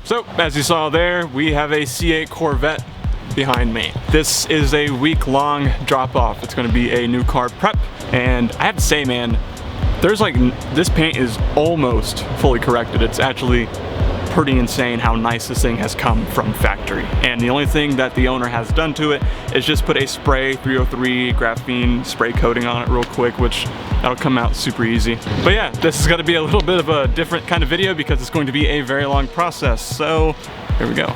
So, as you saw there, we have a C8 Corvette behind me. This is a week-long drop-off. It's gonna be a new car prep, and I have to say, man, there's like, this paint is almost fully corrected. It's actually pretty insane how nice this thing has come from factory. And the only thing that the owner has done to it is just put a spray 303 graphene spray coating on it real quick, which that'll come out super easy. But yeah, this is gonna be a little bit of a different kind of video because it's going to be a very long process. So here we go.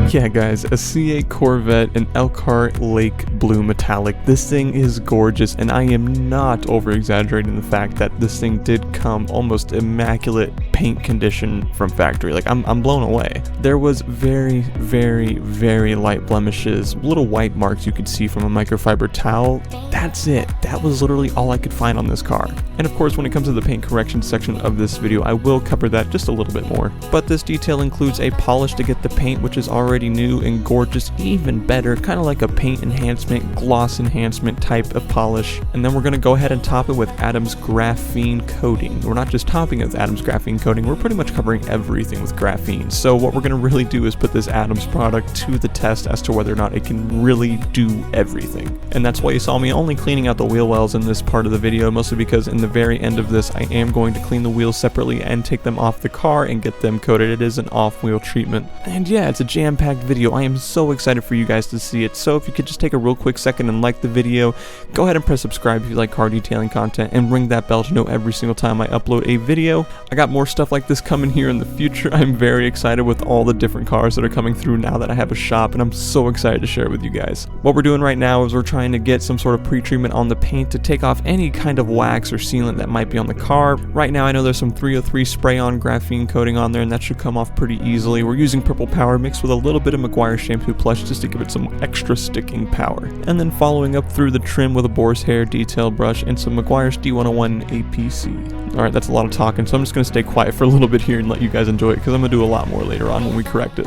Yeah guys, a C8 Corvette, an Elkhart Lake Blue Metallic. This thing is gorgeous, and I am not over exaggerating the fact that this thing did come almost immaculate paint condition from factory. Like, I'm blown away. There was very, very, very light blemishes, little white marks you could see from a microfiber towel. That's it. That was literally all I could find on this car. And of course, when it comes to the paint correction section of this video, I will cover that just a little bit more. But this detail includes a polish to get the paint, which is already new and gorgeous, even better, kind of like a paint enhancement, gloss enhancement type of polish. And then we're going to go ahead and top it with Adams Graphene coating. We're not just topping it with Adams Graphene coating, we're pretty much covering everything with graphene. So what we're going to really do is put this Adams product to the test as to whether or not it can really do everything. And that's why you saw me only cleaning out the wheel wells in this part of the video, mostly because in the very end of this I am going to clean the wheels separately and take them off the car and get them coated. It is an off-wheel treatment. And yeah, it's a jam-packed video. I am so excited for you guys to see it. So if you could just take a real quick second and like the video, go ahead and press subscribe if you like car detailing content, and ring that bell to know every single time I upload a video. I got more stuff like this coming here in the future. I'm very excited with all the different cars that are coming through now that I have a shop, and I'm so excited to share it with you guys. What we're doing right now is we're trying to get some sort of pre-treatment on the paint to take off any kind of wax or sealant that might be on the car. Right now I know there's some 303 spray-on graphene coating on there, and that should come off pretty easily. We're using purple power mixed with a little bit of McGuire shampoo plush just to give it some extra sticking power. And then following up through the trim with a boar's hair detail brush and some McGuire's D101 APC. Alright, that's a lot of talking, so I'm just going to stay quiet for a little bit here and let you guys enjoy it, because I'm going to do a lot more later on when we correct it.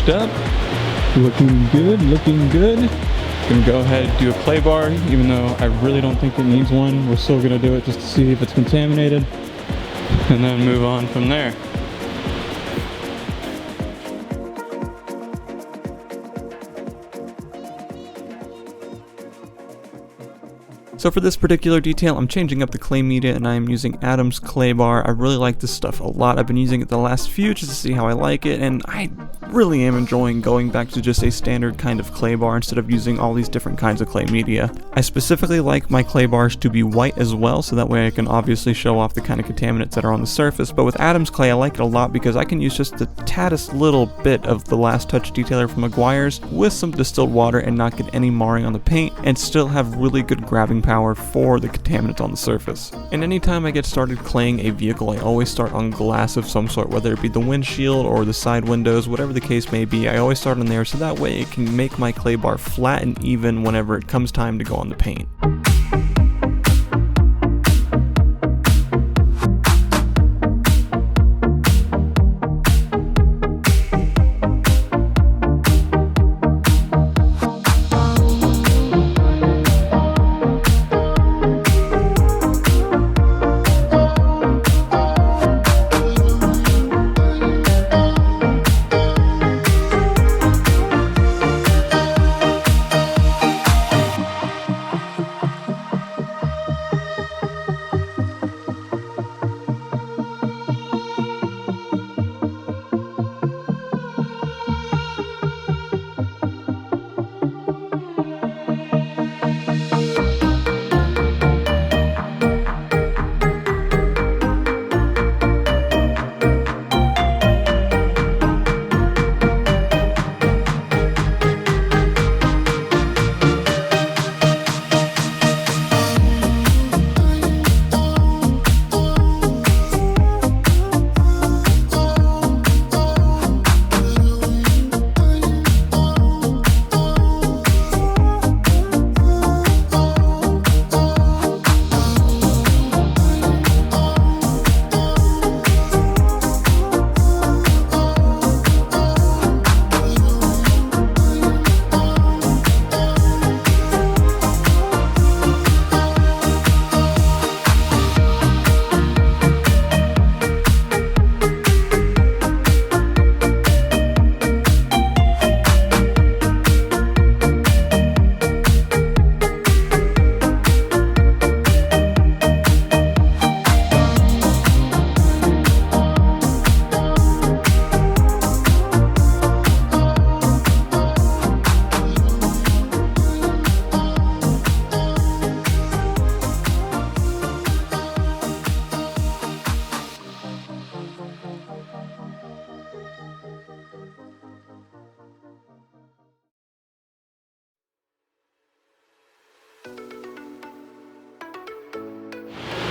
finished up. Looking good, looking good. Gonna go ahead and do a clay bar, even though I really don't think it needs one. We're still gonna do it just to see if it's contaminated, and then move on from there. So for this particular detail, I'm changing up the clay media and I am using Adams clay bar. I really like this stuff a lot. I've been using it the last few just to see how I like it, and I really am enjoying going back to just a standard kind of clay bar instead of using all these different kinds of clay media. I specifically like my clay bars to be white as well, so that way I can obviously show off the kind of contaminants that are on the surface, but with Adams clay I like it a lot because I can use just the taddest little bit of the Last Touch detailer from Meguiar's with some distilled water and not get any marring on the paint, and still have really good grabbing power for the contaminants on the surface. And anytime I get started claying a vehicle, I always start on glass of some sort, whether it be the windshield or the side windows, whatever the case may be. I always start on there so that way it can make my clay bar flat and even whenever it comes time to go on the paint.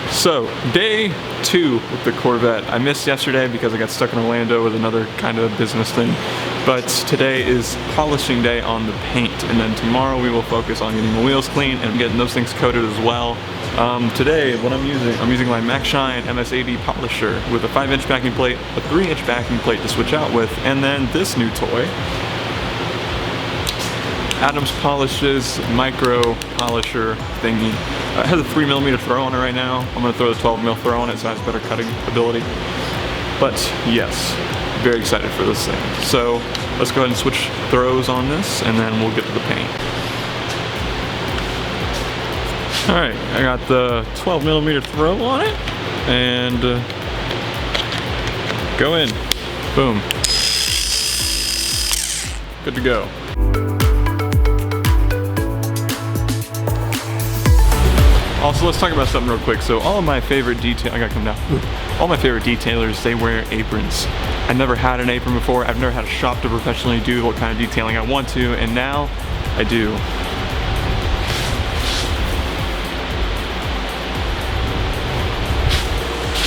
So, day 2 with the Corvette. I missed yesterday because I got stuck in Orlando with another kind of business thing. But today is polishing day on the paint, and then tomorrow we will focus on getting the wheels clean and getting those things coated as well. Today, what I'm using my Max Shine MS80 polisher with a 5-inch backing plate, a 3-inch backing plate to switch out with, and then this new toy, Adams Polish's micro polisher thingy. It has a 3mm throw on it right now. I'm going to throw the 12mm throw on it so it has better cutting ability. But yes, very excited for this thing. So let's go ahead and switch throws on this and then we'll get to the paint. Alright, I got the 12mm throw on it and go in. Boom. Good to go. Also, let's talk about something real quick. So all my favorite all my favorite detailers, they wear aprons. I never had an apron before. I've never had a shop to professionally do what kind of detailing I want to, and now I do.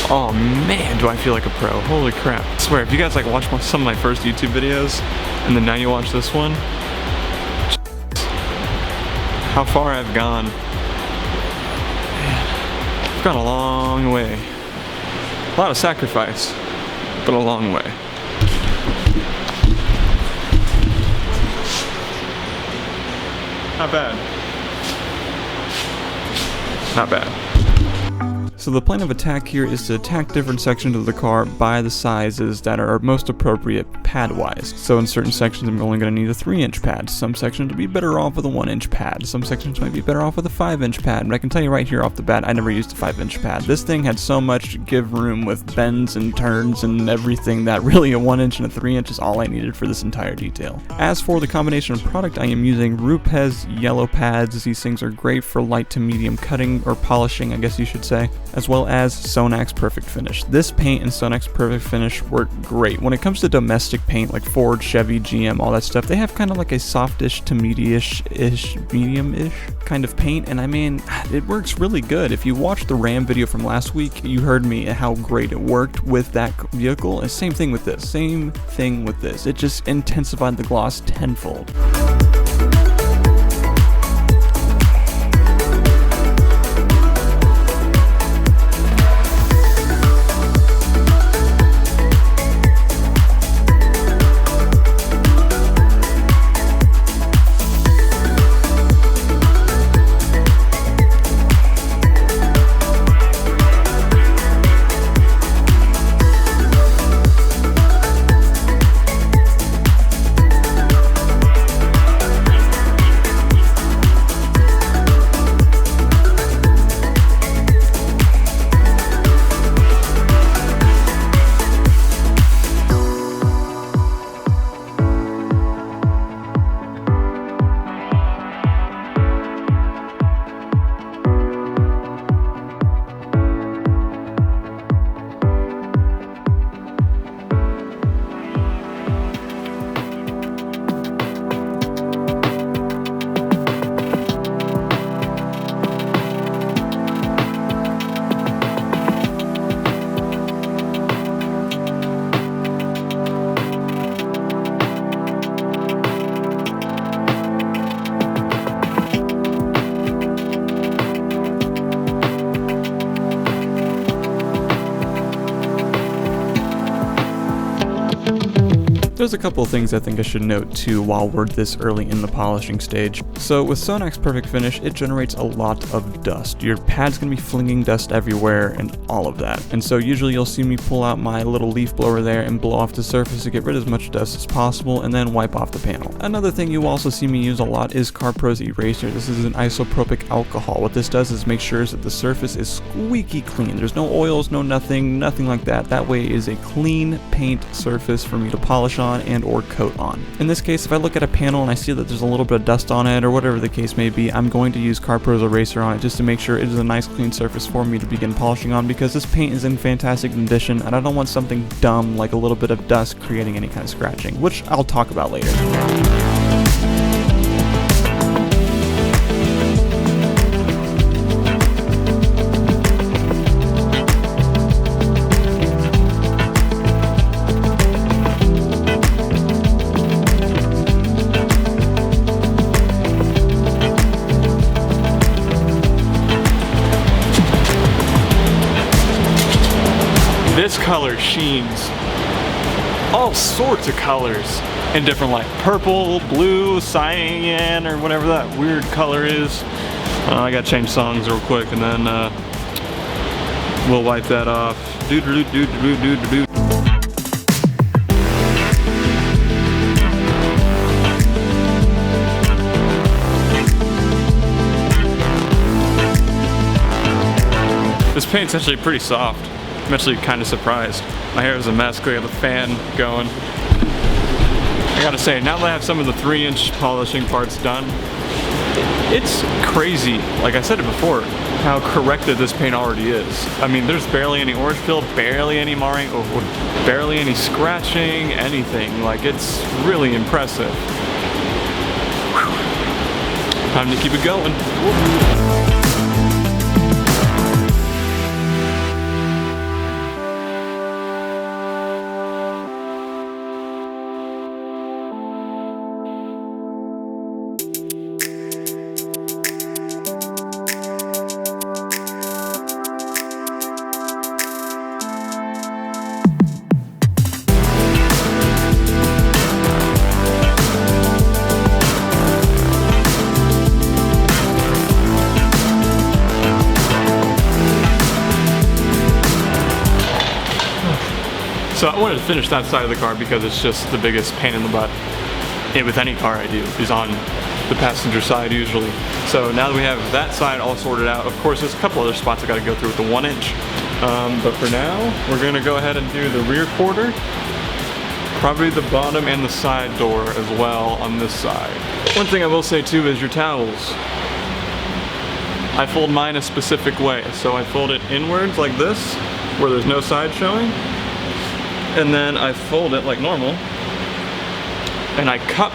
Oh man, do I feel like a pro. Holy crap. I swear, if you guys like watch some of my first YouTube videos, and then now you watch this one, how far I've gone. I've gone a long way. A lot of sacrifice, but a long way. Not bad. Not bad. So the plan of attack here is to attack different sections of the car by the sizes that are most appropriate pad-wise. So in certain sections I'm only going to need a 3-inch pad. Some sections will be better off with a 1-inch pad. Some sections might be better off with a 5-inch pad. But I can tell you right here off the bat, I never used a 5-inch pad. This thing had so much give room with bends and turns and everything that really a 1-inch and a 3-inch is all I needed for this entire detail. As for the combination of product, I am using Rupes yellow pads. These things are great for light to medium cutting or polishing, I guess you should say, as well as Sonax Perfect Finish. This paint and Sonax Perfect Finish work great. When it comes to domestic paint like Ford, Chevy, GM, all that stuff, they have kind of like a softish to medium-ish kind of paint, and I mean, it works really good. If you watched the Ram video from last week, you heard me how great it worked with that vehicle, and same thing with this. Same thing with this. It just intensified the gloss tenfold. There's a couple of things I think I should note too while we're this early in the polishing stage. So with Sonax Perfect Finish, it generates a lot of dust. Your pad's gonna be flinging dust everywhere and all of that. And so usually you'll see me pull out my little leaf blower there and blow off the surface to get rid of as much dust as possible and then wipe off the panel. Another thing you also see me use a lot is Carpros Eraser. This is an isopropic alcohol. What this does is make sure that the surface is squeaky clean. There's no oils, no nothing like that. That way it is a clean paint surface for me to polish on and or coat on. In this case, if I look at a panel and I see that there's a little bit of dust on it or whatever the case may be, I'm going to use Carpros Eraser on it just to make sure it is a nice clean surface for me to begin polishing on, because this paint is in fantastic condition and I don't want something dumb like a little bit of dust creating any kind of scratching, which I'll talk about later. This color sheens all sorts of colors in different light. Purple, blue, cyan, or whatever that weird color is. I gotta change songs real quick and then we'll wipe that off. This paint's actually pretty soft. I'm actually kind of surprised. My hair is a mess because I got the fan going. I gotta say, now that I have some of the 3-inch polishing parts done, it's crazy, like I said it before, how corrected this paint already is. I mean, there's barely any orange peel, barely any marring, or barely any scratching, anything. Like, it's really impressive. Whew. Time to keep it going. So I wanted to finish that side of the car because it's just the biggest pain in the butt. And with any car I do, is on the passenger side usually. So now that we have that side all sorted out, of course there's a couple other spots I gotta go through with the 1 inch. But for now, we're gonna go ahead and do the rear quarter, probably the bottom and the side door as well on this side. One thing I will say too is your towels. I fold mine a specific way. So I fold it inwards like this, where there's no side showing. And then I fold it like normal. And I cup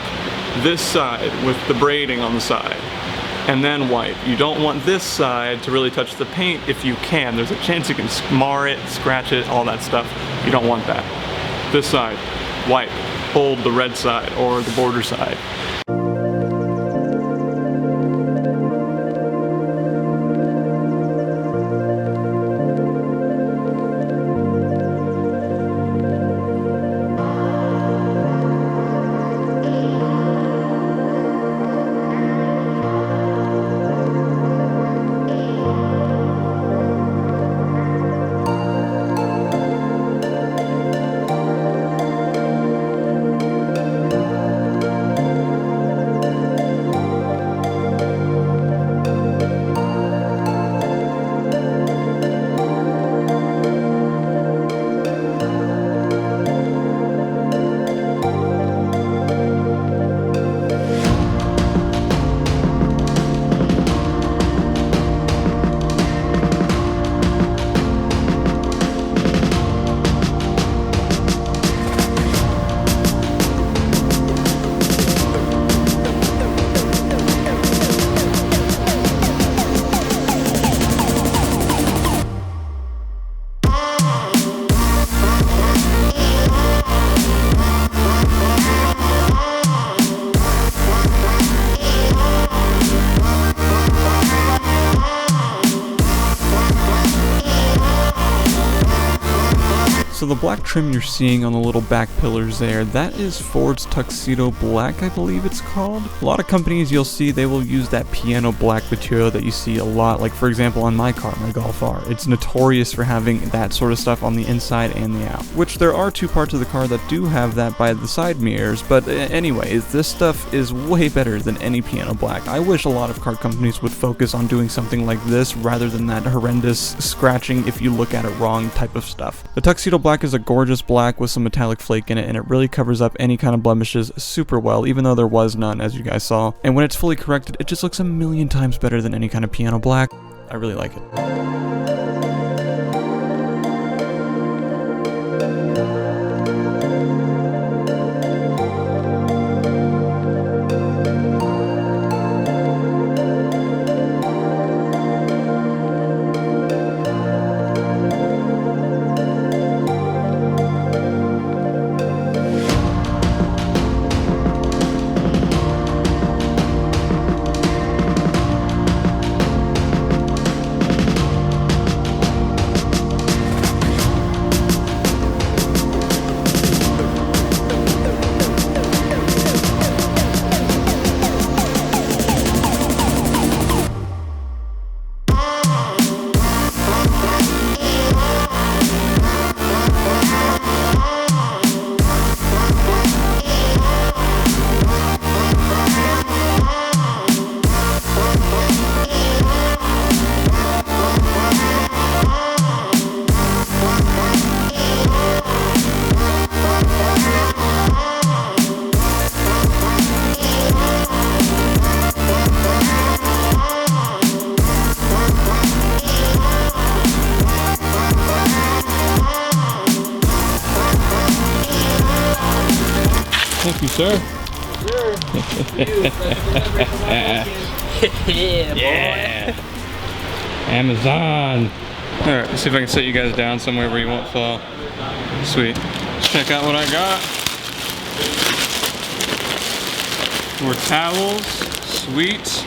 this side with the braiding on the side. And then wipe. You don't want this side to really touch the paint if you can. There's a chance you can mar it, scratch it, all that stuff. You don't want that. This side, wipe. Hold the red side or the border side. So the black trim you're seeing on the little back pillars there, that is Ford's Tuxedo Black, I believe it's called. A lot of companies you'll see, they will use that piano black material that you see a lot, like for example on my car, my Golf R. It's notorious for having that sort of stuff on the inside and the out. Which there are two parts of the car that do have that by the side mirrors, but anyways, this stuff is way better than any piano black. I wish a lot of car companies would focus on doing something like this rather than that horrendous scratching if you look at it wrong type of stuff. The Tuxedo Black is a gorgeous black with some metallic flake in it, and it really covers up any kind of blemishes super well, even though there was none, as you guys saw. And when it's fully corrected, it just looks a million times better than any kind of piano black. I really like it. Thank you, sir. Sure. Yeah. Amazon. Alright, let's see if I can set you guys down somewhere where you won't fall. Sweet. Let's check out what I got. More towels. Sweet.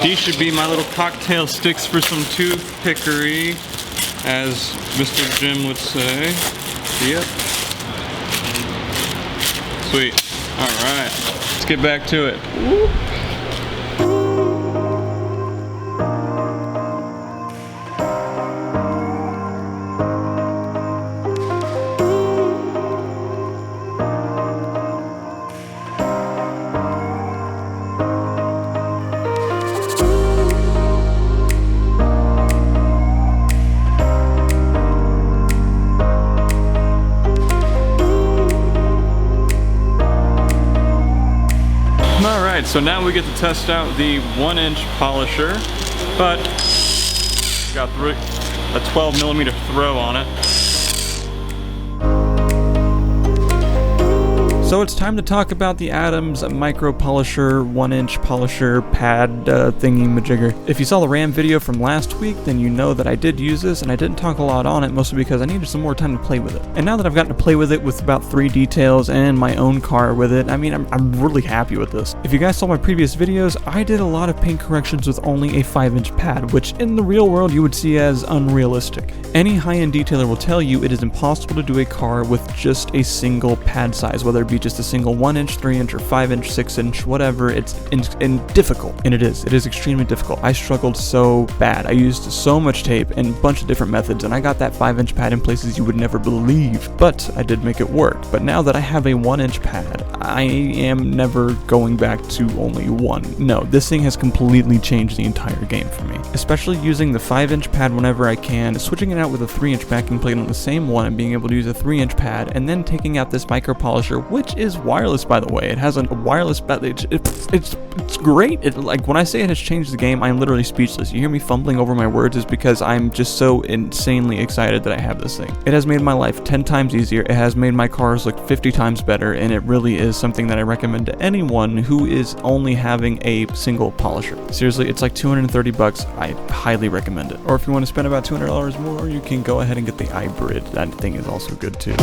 These should be my little cocktail sticks for some toothpickery, as Mr. Jim would say. Yep. Sweet. Alright. Let's get back to it. Woo. Alright, so now we get to test out the 1-inch polisher, but got a 12mm throw on it. So it's time to talk about the Adams micro polisher, 1-inch polisher pad thingy majigger. If you saw the RAM video from last week, then you know that I did use this, and I didn't talk a lot on it, mostly because I needed some more time to play with it. And now that I've gotten to play with it with about 3 details and my own car with it, I mean, I'm really happy with this. If you guys saw my previous videos, I did a lot of paint corrections with only a 5-inch pad, which in the real world you would see as unrealistic. Any high-end detailer will tell you it is impossible to do a car with just a single pad size, whether it be just a single 1-inch, 3-inch, or 5-inch, 6-inch, whatever. It's difficult, and it is extremely difficult. I struggled so bad. I used so much tape and a bunch of different methods, and I got that 5-inch pad in places you would never believe, but I did make it work. But now that I have a 1-inch pad, I am never going back to only one. No, this thing has completely changed the entire game for me, especially using the 5-inch pad whenever I can, switching it out with a 3-inch backing plate on the same one, and being able to use a 3-inch pad, and then taking out this micro polisher, which is wireless, by the way. It has a wireless it's great. Like, when I say it has changed the game, I'm literally speechless. You hear me fumbling over my words is because I'm just so insanely excited that I have this thing. It has made my life 10 times easier. It has made my cars look 50 times better, and it really is something that I recommend to anyone who is only having a single polisher. Seriously, it's like $230. I highly recommend it. Or if you want to spend about $200 more, you can go ahead and get the hybrid. That thing is also good too.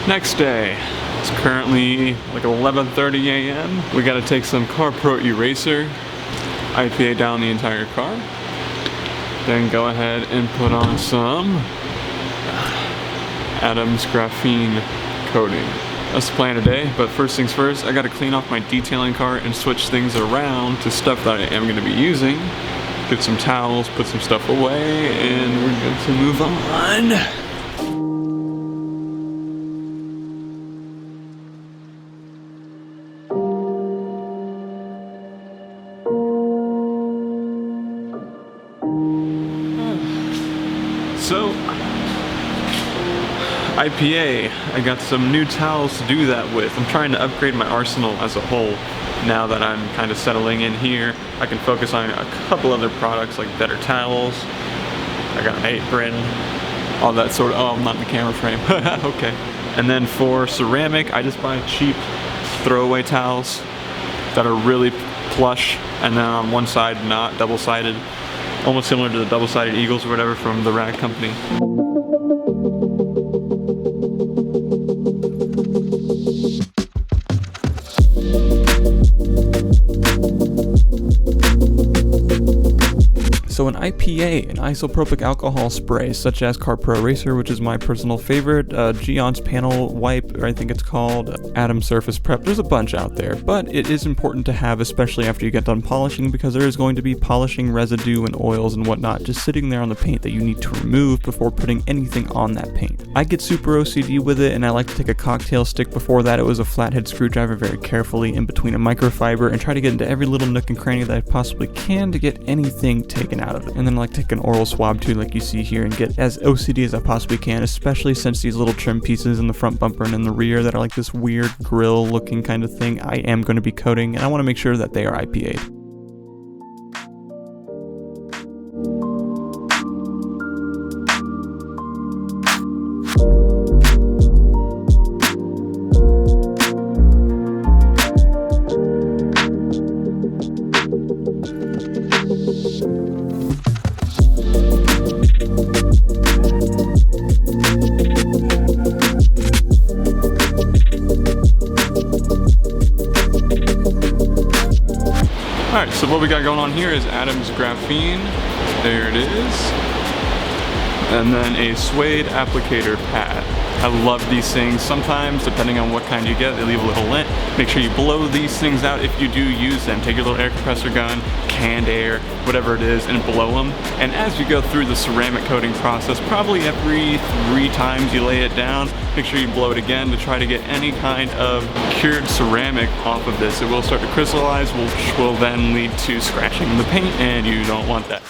Next day, it's currently like 11:30 a.m. We gotta take some Carpros Eraser, IPA down the entire car. Then go ahead and put on some Adams Graphene coating. That's the plan today, but first things first, I gotta clean off my detailing cart and switch things around to stuff that I am gonna be using. Get some towels, put some stuff away, and we're good to move on. So, IPA, I got some new towels to do that with. I'm trying to upgrade my arsenal as a whole. Now that I'm kind of settling in here, I can focus on a couple other products like better towels. I got an apron, all that sort of, oh, I'm not in the camera frame, okay. And then for ceramic, I just buy cheap throwaway towels that are really plush, and then on one side not double-sided, almost similar to the double-sided Eagles or whatever from the Rag Company. So an IPA, an isopropic alcohol spray, such as Carpros Eraser, which is my personal favorite, Geon's Panel Wipe, or I think it's called, Adams Surface Prep. There's a bunch out there, but it is important to have, especially after you get done polishing, because there is going to be polishing residue and oils and whatnot just sitting there on the paint that you need to remove before putting anything on that paint. I get super OCD with it, and I like to take a cocktail stick. Before that, it was a flathead screwdriver very carefully in between a microfiber and try to get into every little nook and cranny that I possibly can to get anything taken out of it. And then I like take an oral swab too, like you see here, and get as OCD as I possibly can, especially since these little trim pieces in the front bumper and in the rear that are like this weird grill looking kind of thing, I am going to be coating, and I want to make sure that they are IPA'd. Alright, so what we got going on here is Adams Graphene, there it is, and then a suede applicator pad. I love these things. Sometimes, depending on what kind you get, they leave a little lint. Make sure you blow these things out if you do use them. Take your little air compressor gun, canned air, whatever it is, and blow them. And as you go through the ceramic coating process, probably every 3 times you lay it down, make sure you blow it again to try to get any kind of cured ceramic off of this. It will start to crystallize, which will then lead to scratching the paint, and you don't want that.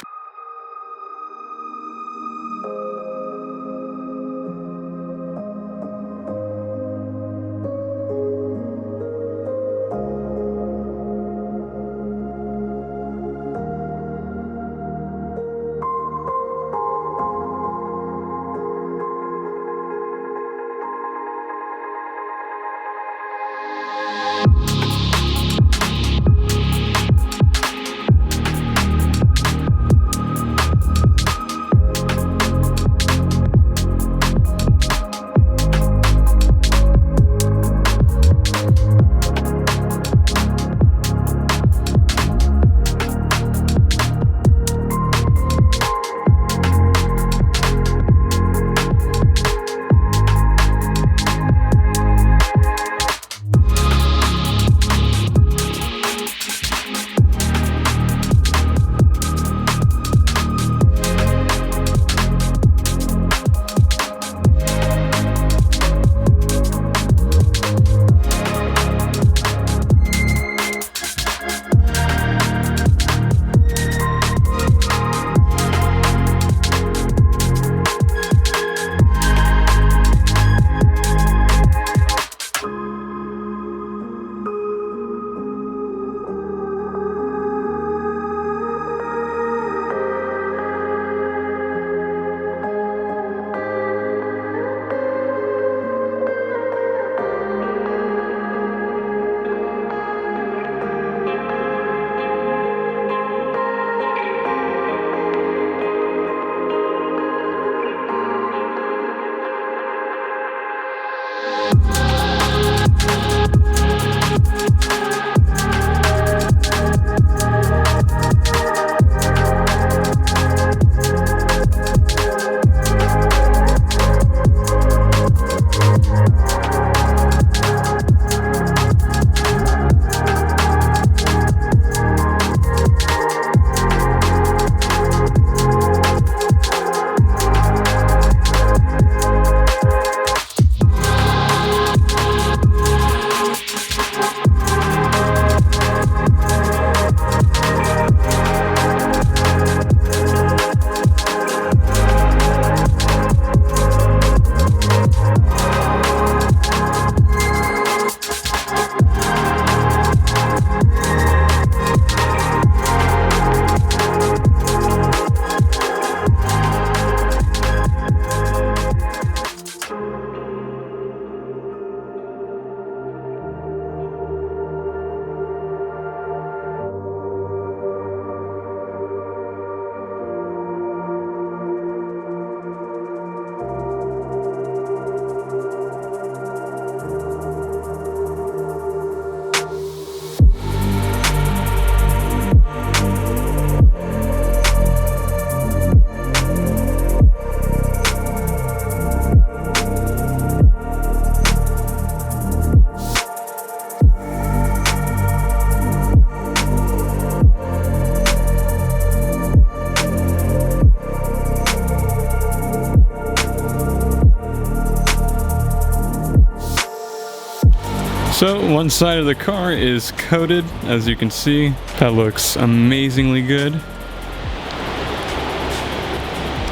So one side of the car is coated, as you can see. That looks amazingly good.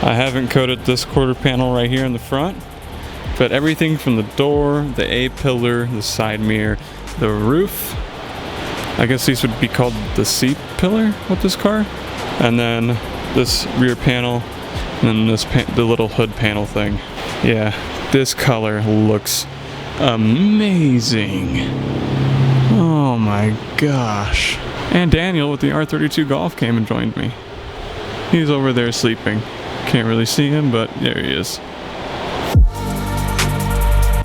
I haven't coated this quarter panel right here in the front, but everything from the door, the A-pillar, the side mirror, the roof, I guess these would be called the C-pillar with this car, and then this rear panel, and then this the little hood panel thing. Yeah, this color looks amazing. Oh my gosh. And Daniel with the R32 Golf came and joined me. He's over there sleeping. Can't really see him, but there he is.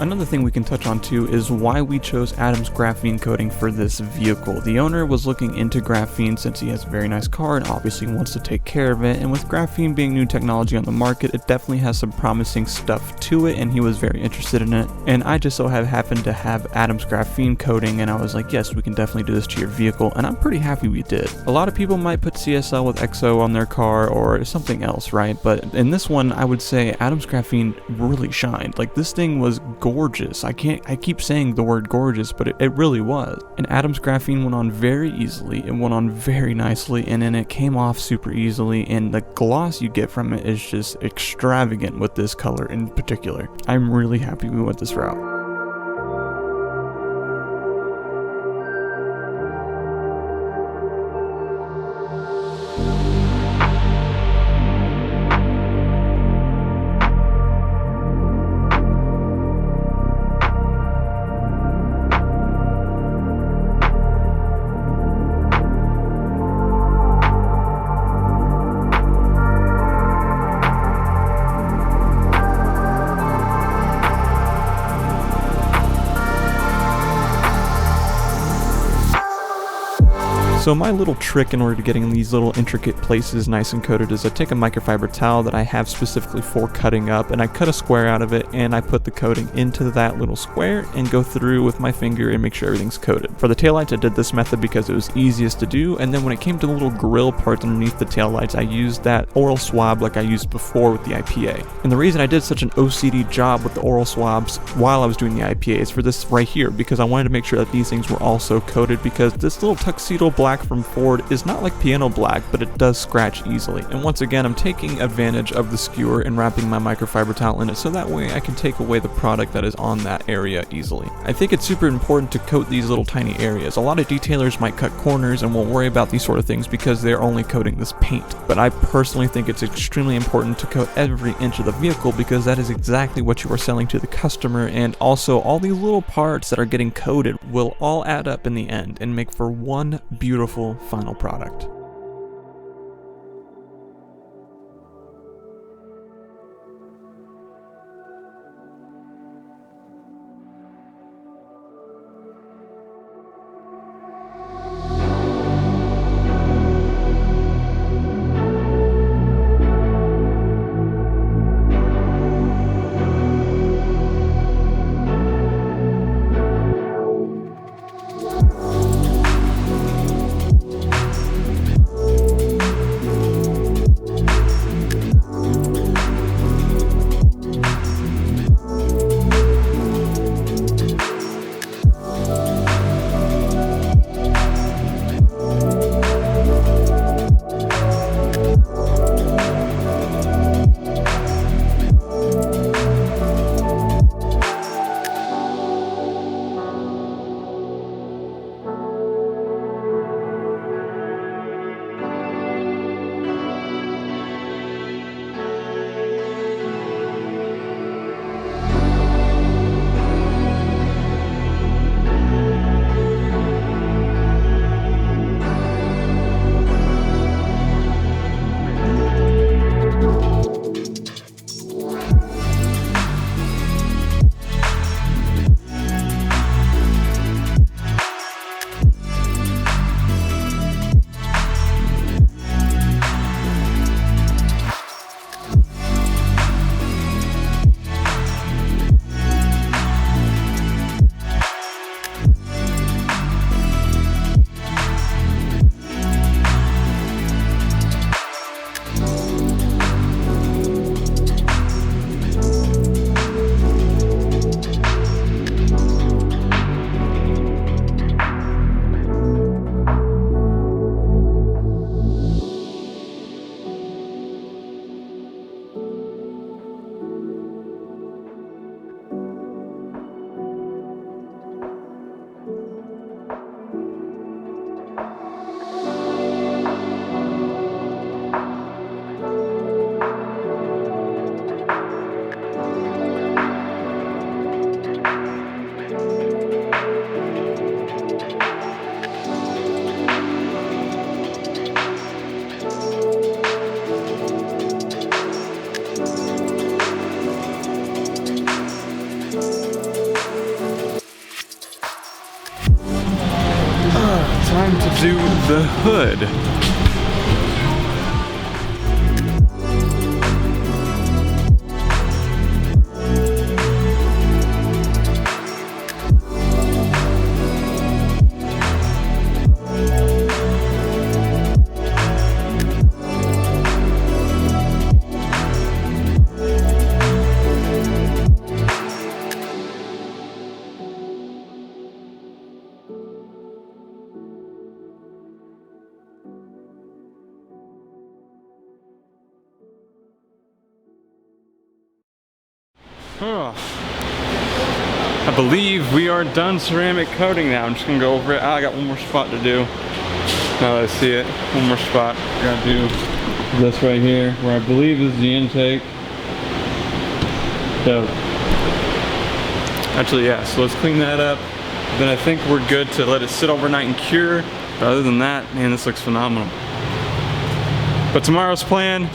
Another thing we can touch on too is why we chose Adams Graphene coating for this vehicle. The owner was looking into graphene since he has a very nice car and obviously wants to take care of it, and with graphene being new technology on the market, it definitely has some promising stuff to it, and he was very interested in it. And I just so happened to have Adams Graphene coating, and I was like, yes, we can definitely do this to your vehicle, and I'm pretty happy we did. A lot of people might put CSL with XO on their car or something else, right? But in this one, I would say Adams Graphene really shined. Like, this thing was gorgeous. I keep saying the word gorgeous, but it really was. And Adams Graphene went on very easily, it went on very nicely, and then it came off super easily, and the gloss you get from it is just extravagant with this color in particular. I'm really happy we went this route. So my little trick in order to getting these little intricate places nice and coated is I take a microfiber towel that I have specifically for cutting up, and I cut a square out of it, and I put the coating into that little square and go through with my finger and make sure everything's coated. For the taillights, I did this method because it was easiest to do, and then when it came to the little grill parts underneath the taillights, I used that oral swab like I used before with the IPA. And the reason I did such an OCD job with the oral swabs while I was doing the IPA is for this right here, because I wanted to make sure that these things were also coated, because this little tuxedo black from Ford is not like piano black, but it does scratch easily. And once again, I'm taking advantage of the skewer and wrapping my microfiber towel in it, so that way I can take away the product that is on that area easily. I think it's super important to coat these little tiny areas. A lot of detailers might cut corners and won't worry about these sort of things because they're only coating this paint. But I personally think it's extremely important to coat every inch of the vehicle, because that is exactly what you are selling to the customer, and also all these little parts that are getting coated will all add up in the end and make for one beautiful final product. to the hood. Oh, I believe we are done ceramic coating now. I'm just gonna go over it. I got one more spot to do. Now that I see it, one more spot. I gotta do this right here, where I believe is the intake. So, actually, yeah. So let's clean that up. Then I think we're good to let it sit overnight and cure. But other than that, man, this looks phenomenal. But tomorrow's plan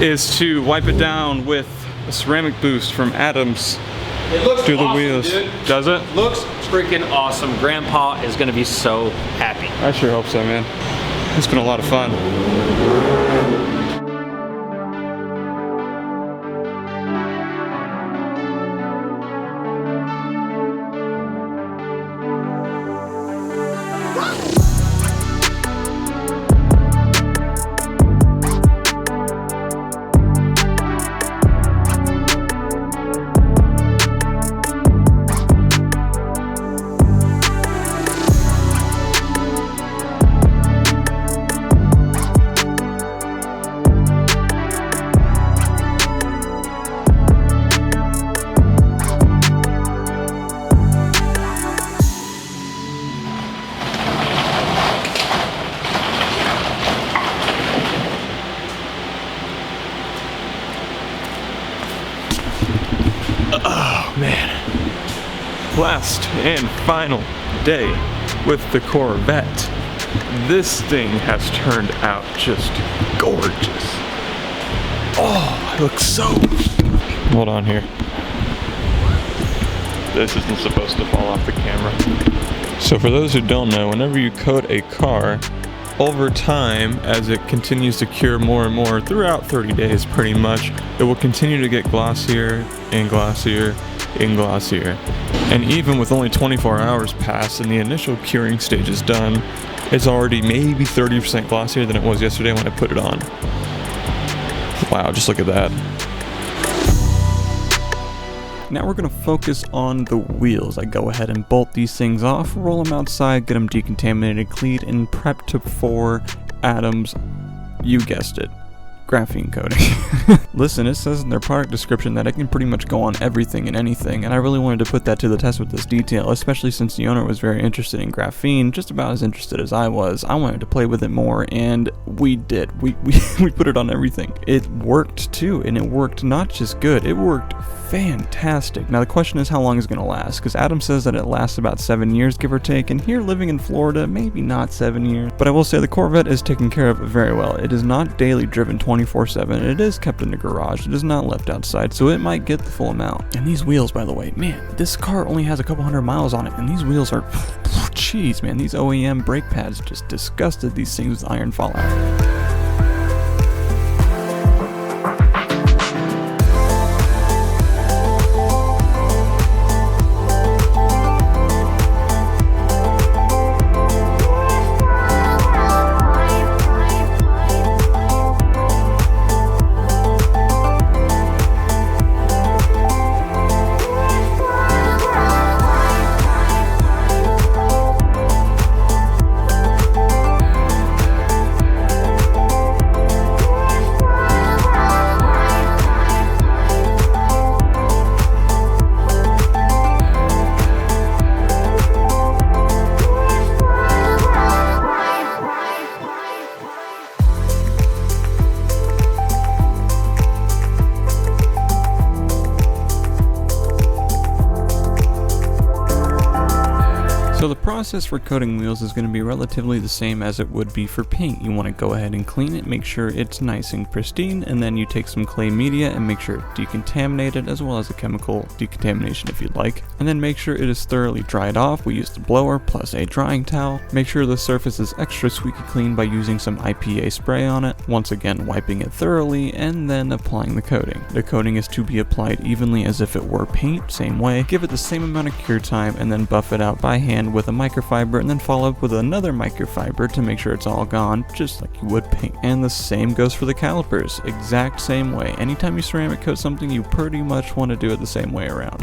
is to wipe it down with a ceramic boost from Adams. It looks through awesome, the wheels. Dude. Does it? Looks freaking awesome. Grandpa is gonna be so happy. I sure hope so, man. It's been a lot of fun. Oh man, last and final day with the Corvette. This thing has turned out just gorgeous. Oh, it looks so... Hold on here. This isn't supposed to fall off the camera. So for those who don't know, whenever you coat a car, over time, as it continues to cure more and more throughout 30 days pretty much, it will continue to get glossier and glossier and glossier. And even with only 24 hours passed and the initial curing stage is done, it's already maybe 30% glossier than it was yesterday when I put it on. Wow, just look at that. Now we're going to focus on the wheels. I go ahead and bolt these things off, roll them outside, get them decontaminated, cleaned, and prepped for Adams, you guessed it, graphene coating. Listen, it says in their product description that it can pretty much go on everything and anything, and I really wanted to put that to the test with this detail, especially since the owner was very interested in graphene, just about as interested as I was. I wanted to play with it more, and we did. We put it on everything. It worked too, and it worked not just good, it worked fantastic. Now the question is how long it's going to last, because Adam says that it lasts about 7 years, give or take, and here living in Florida, maybe not 7 years. But I will say the Corvette is taken care of very well. It is not daily driven 24/7. It is kept in the garage. It is not left outside, so it might get the full amount. And these wheels, by the way, man, this car only has a couple hundred miles on it, and these wheels are, jeez, man, these OEM brake pads just disgusted these things with iron fallout. So the process for coating wheels is going to be relatively the same as it would be for paint. You want to go ahead and clean it, make sure it's nice and pristine, and then you take some clay media and make sure it's decontaminated, as well as a chemical decontamination if you'd like. And then make sure it is thoroughly dried off. We use the blower plus a drying towel. Make sure the surface is extra squeaky clean by using some IPA spray on it. Once again, wiping it thoroughly and then applying the coating. The coating is to be applied evenly as if it were paint, same way. Give it the same amount of cure time and then buff it out by hand with a microfiber, and then follow up with another microfiber to make sure it's all gone, just like you would paint. And the same goes for the calipers, exact same way. Anytime you ceramic coat something, you pretty much want to do it the same way around.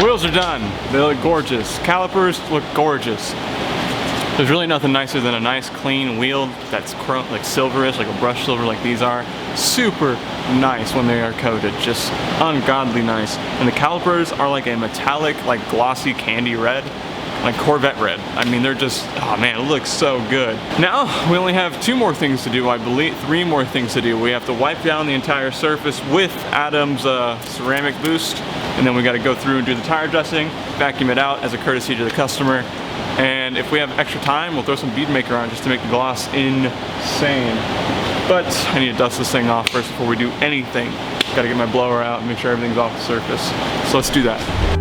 Wheels are done. They look gorgeous. Calipers look gorgeous. There's really nothing nicer than a nice clean wheel that's like silverish, like a brushed silver like these are. Super nice when they are coated, just ungodly nice. And the calipers are like a metallic, like glossy candy red, like Corvette red. I mean, they're just, oh man, it looks so good. Now, we only have 2 more things to do, I believe, 3 more things to do. We have to wipe down the entire surface with Adams ceramic boost, and then we gotta go through and do the tire dressing, vacuum it out as a courtesy to the customer. And if we have extra time, we'll throw some bead maker on just to make the gloss insane. But I need to dust this thing off first before we do anything. Gotta get my blower out and make sure everything's off the surface. So let's do that.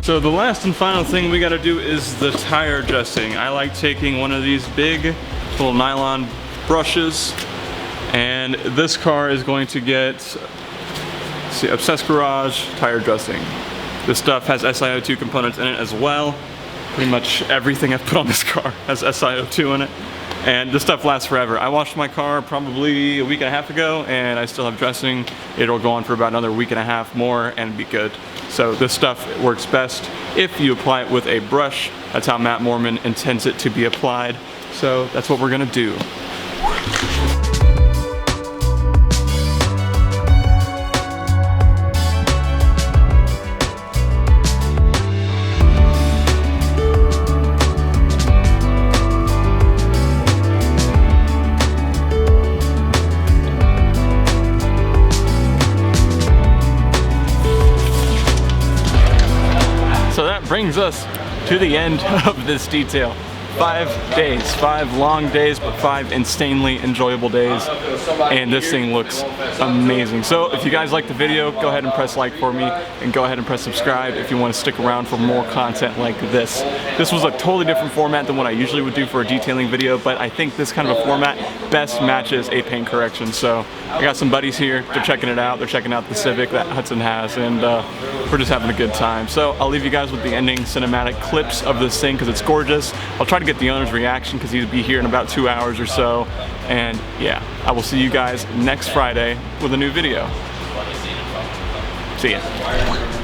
So the last and final thing we gotta do is the tire dressing. I like taking one of these big little nylon brushes, and this car is going to get See, Obsessed Garage, tire dressing. This stuff has SiO2 components in it as well. Pretty much everything I've put on this car has SiO2 in it. And this stuff lasts forever. I washed my car probably a week and a half ago and I still have dressing. It'll go on for about another week and a half more and be good. So this stuff works best if you apply it with a brush. That's how Matt Moorman intends it to be applied. So that's what we're gonna do. So that brings us to the end of this detail. 5 days, 5 long days, but 5 insanely enjoyable days. And this thing looks amazing. So if you guys like the video, go ahead and press like for me and go ahead and press subscribe if you want to stick around for more content like this. This was a totally different format than what I usually would do for a detailing video, but I think this kind of a format best matches a paint correction. So I got some buddies here, they're checking it out. They're checking out the Civic that Hudson has, and we're just having a good time. So I'll leave you guys with the ending cinematic clips of this thing because it's gorgeous. I'll try to get the owner's reaction because he'll be here in about 2 hours or so. And yeah, I will see you guys next Friday with a new video. See ya.